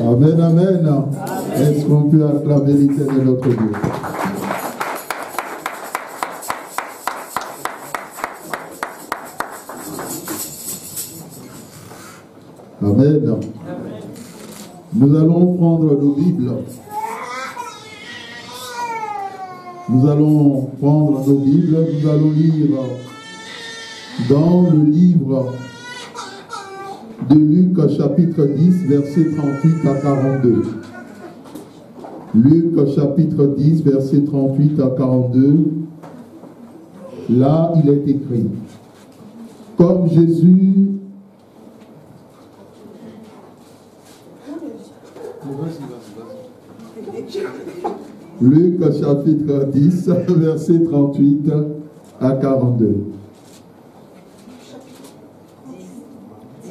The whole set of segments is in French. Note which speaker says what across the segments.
Speaker 1: Amen, amen. Est-ce qu'on peut acclamer l'Éternel notre Dieu? Amen. Nous allons prendre nos Bibles. Nous allons prendre nos Bibles. Nous allons lire dans le livre de Luc chapitre 10, versets 38 à 42. Luc chapitre 10, versets 38 à 42. Là, il est écrit: comme Jésus... Luc chapitre 10, versets 38 à 42.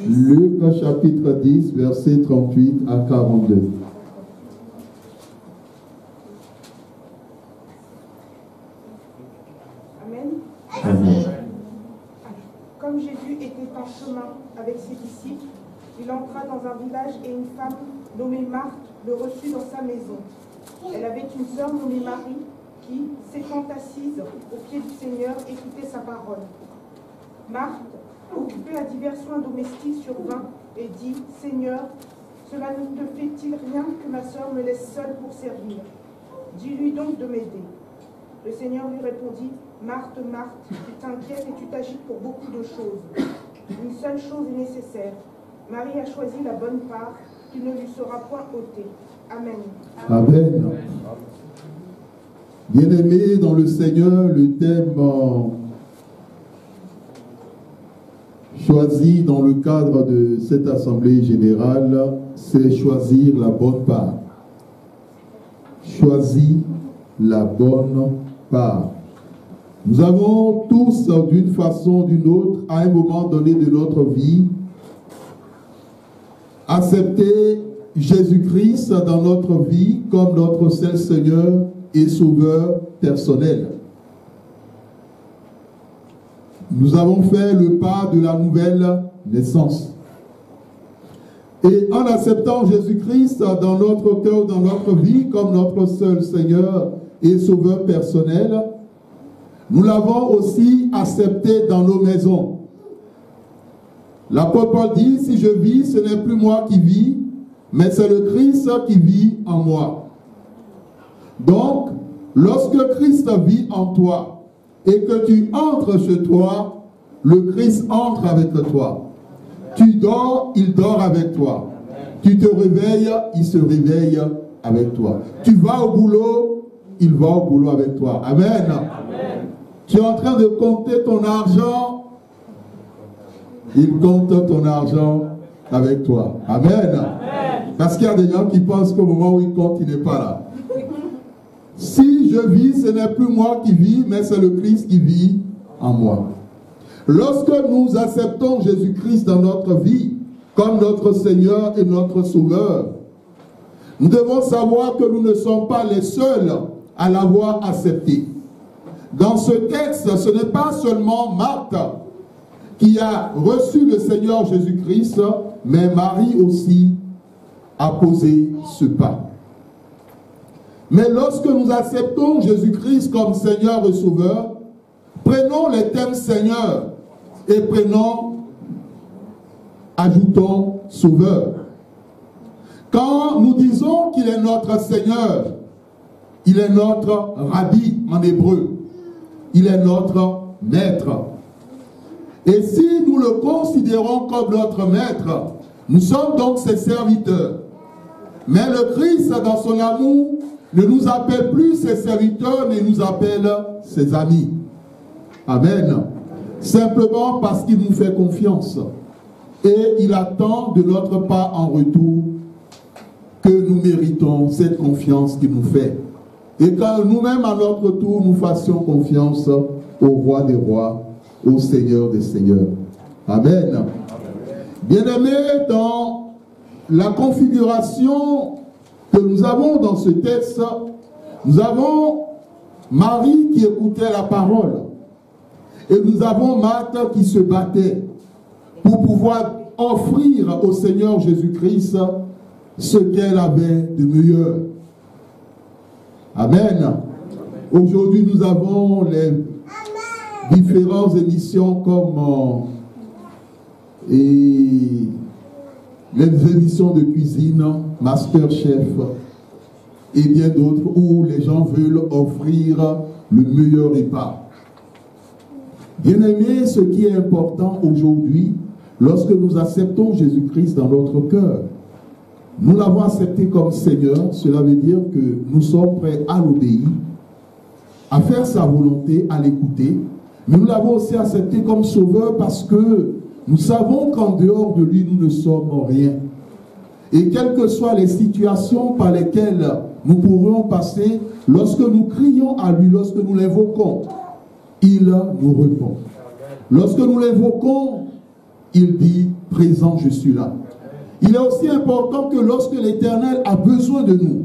Speaker 1: Luc chapitre 10, versets 38 à 42.
Speaker 2: Amen.
Speaker 1: Amen.
Speaker 2: Comme Jésus était en chemin avec ses disciples, il entra dans un village et une femme nommée Marthe le reçut dans sa maison. Elle avait une sœur nommée Marie qui, s'étant assise au pied du Seigneur, écoutait sa parole. Marthe, occupée à divers soins domestiques, survint et dit: Seigneur, cela ne te fait-il rien que ma sœur me laisse seule pour servir? Dis-lui donc de m'aider. Le Seigneur lui répondit: Marthe, Marthe, tu t'inquiètes et tu t'agites pour beaucoup de choses. Une seule chose est nécessaire. Marie a choisi la bonne part, qui ne lui sera point ôtée. Amen.
Speaker 1: Amen. Bien-aimés dans le Seigneur, le thème choisi dans le cadre de cette assemblée générale, c'est choisir la bonne part. Choisir la bonne part. Nous avons tous, d'une façon ou d'une autre, à un moment donné de notre vie, accepté Jésus-Christ dans notre vie comme notre seul Seigneur et Sauveur personnel. Nous avons fait le pas de la nouvelle naissance. Et en acceptant Jésus-Christ dans notre cœur, dans notre vie, comme notre seul Seigneur et Sauveur personnel, nous l'avons aussi accepté dans nos maisons. L'apôtre Paul dit: si je vis, ce n'est plus moi qui vis, mais c'est le Christ qui vit en moi. Donc, lorsque Christ vit en toi et que tu entres chez toi, le Christ entre avec toi. Tu dors, il dort avec toi. Tu te réveilles, il se réveille avec toi. Tu vas au boulot, il va au boulot avec toi. Amen. Amen. Tu es en train de compter ton argent, il compte ton argent avec toi. Amen. Amen. Parce qu'il y a des gens qui pensent qu'au moment où il compte, il n'est pas là. Si je vis, ce n'est plus moi qui vis, mais c'est le Christ qui vit en moi. Lorsque nous acceptons Jésus-Christ dans notre vie, comme notre Seigneur et notre Sauveur, nous devons savoir que nous ne sommes pas les seuls à l'avoir accepté. Dans ce texte, ce n'est pas seulement Marthe qui a reçu le Seigneur Jésus-Christ, mais Marie aussi a posé ce pas. Mais lorsque nous acceptons Jésus-Christ comme Seigneur et Sauveur, prenons les thèmes Seigneur et ajoutons Sauveur. Quand nous disons qu'il est notre Seigneur, il est notre Rabbi en hébreu, il est notre Maître. Et si nous le considérons comme notre Maître, nous sommes donc ses serviteurs. Mais le Christ, dans son amour, ne nous appelle plus ses serviteurs, mais nous appelle ses amis. Amen. Simplement parce qu'il nous fait confiance. Et il attend de notre part en retour que nous méritons cette confiance qu'il nous fait. Et quand nous-mêmes, à notre tour, nous fassions confiance au Roi des Rois, au Seigneur des Seigneurs. Amen. Bien-aimés, dans la configuration que nous avons dans ce texte, nous avons Marie qui écoutait la parole. Et nous avons Marthe qui se battait pour pouvoir offrir au Seigneur Jésus-Christ ce qu'elle avait de meilleur. Amen. Aujourd'hui, nous avons les différentes émissions comme les émissions de cuisine, Masterchef et bien d'autres où les gens veulent offrir le meilleur repas. Bien-aimés, ce qui est important aujourd'hui, lorsque nous acceptons Jésus-Christ dans notre cœur, nous l'avons accepté comme Seigneur, cela veut dire que nous sommes prêts à l'obéir, à faire sa volonté, à l'écouter, mais nous l'avons aussi accepté comme Sauveur parce que nous savons qu'en dehors de lui, nous ne sommes rien. Et quelles que soient les situations par lesquelles nous pourrions passer, lorsque nous crions à lui, lorsque nous l'invoquons, il nous répond. Lorsque nous l'invoquons, il dit, présent, je suis là. Il est aussi important que lorsque l'Éternel a besoin de nous,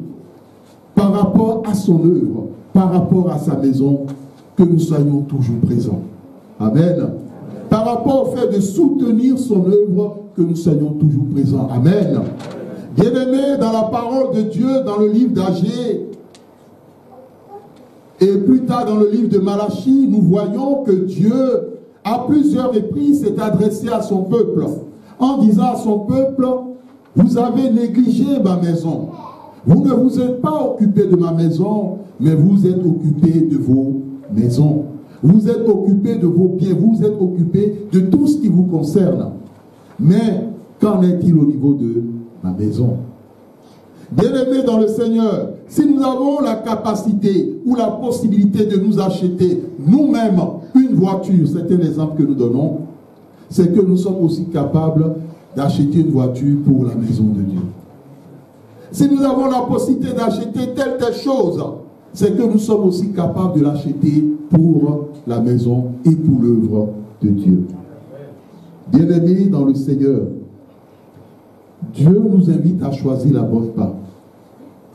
Speaker 1: par rapport à son œuvre, par rapport à sa maison, que nous soyons toujours présents. Amen. Par rapport au fait de soutenir son œuvre, que nous soyons toujours présents. Amen. Bien-aimés, dans la parole de Dieu, dans le livre d'Agé, et plus tard dans le livre de Malachie, nous voyons que Dieu, à plusieurs reprises, s'est adressé à son peuple, en disant à son peuple, vous avez négligé ma maison. Vous ne vous êtes pas occupé de ma maison, mais vous êtes occupé de vos maisons. Vous êtes occupé de vos biens, vous êtes occupé de tout ce qui vous concerne. Mais qu'en est-il au niveau de ma maison? Bien-aimés dans le Seigneur, si nous avons la capacité ou la possibilité de nous acheter nous-mêmes une voiture, c'est un exemple que nous donnons, c'est que nous sommes aussi capables d'acheter une voiture pour la maison de Dieu. Si nous avons la possibilité d'acheter telle chose, c'est que nous sommes aussi capables de l'acheter pour la maison et pour l'œuvre de Dieu. Bien-aimés dans le Seigneur, Dieu nous invite à choisir la bonne part.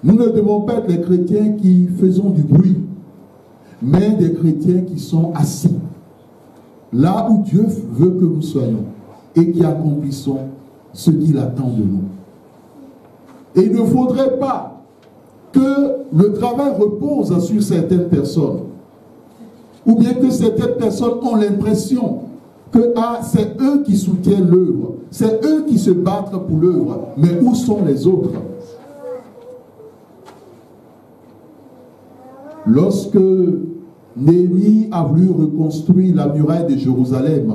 Speaker 1: Nous ne devons pas être les chrétiens qui faisons du bruit, mais des chrétiens qui sont assis, là où Dieu veut que nous soyons, et qui accomplissons ce qu'il attend de nous. Et il ne faudrait pas que le travail repose sur certaines personnes, ou bien que certaines personnes ont l'impression que c'est eux qui soutiennent l'œuvre, c'est eux qui se battent pour l'œuvre, mais où sont les autres? Lorsque Néhémie a voulu reconstruire la muraille de Jérusalem,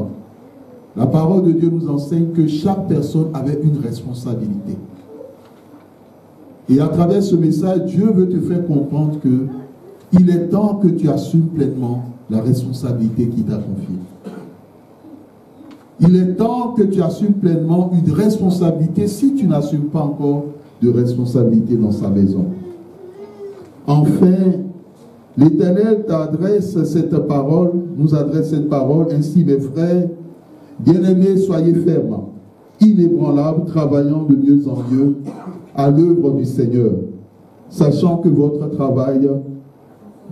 Speaker 1: la parole de Dieu nous enseigne que chaque personne avait une responsabilité. Et à travers ce message, Dieu veut te faire comprendre que il est temps que tu assumes pleinement la responsabilité qu'il t'a confiée. Il est temps que tu assumes pleinement une responsabilité si tu n'assumes pas encore de responsabilité dans sa maison. Enfin, l'Éternel t'adresse cette parole, nous adresse cette parole. Ainsi, mes frères, bien-aimés, soyez fermes, inébranlables, travaillant de mieux en mieux à l'œuvre du Seigneur, sachant que votre travail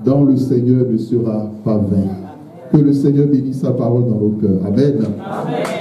Speaker 1: dans le Seigneur ne sera pas vain. Que le Seigneur bénisse sa parole dans nos cœurs. Amen. Amen.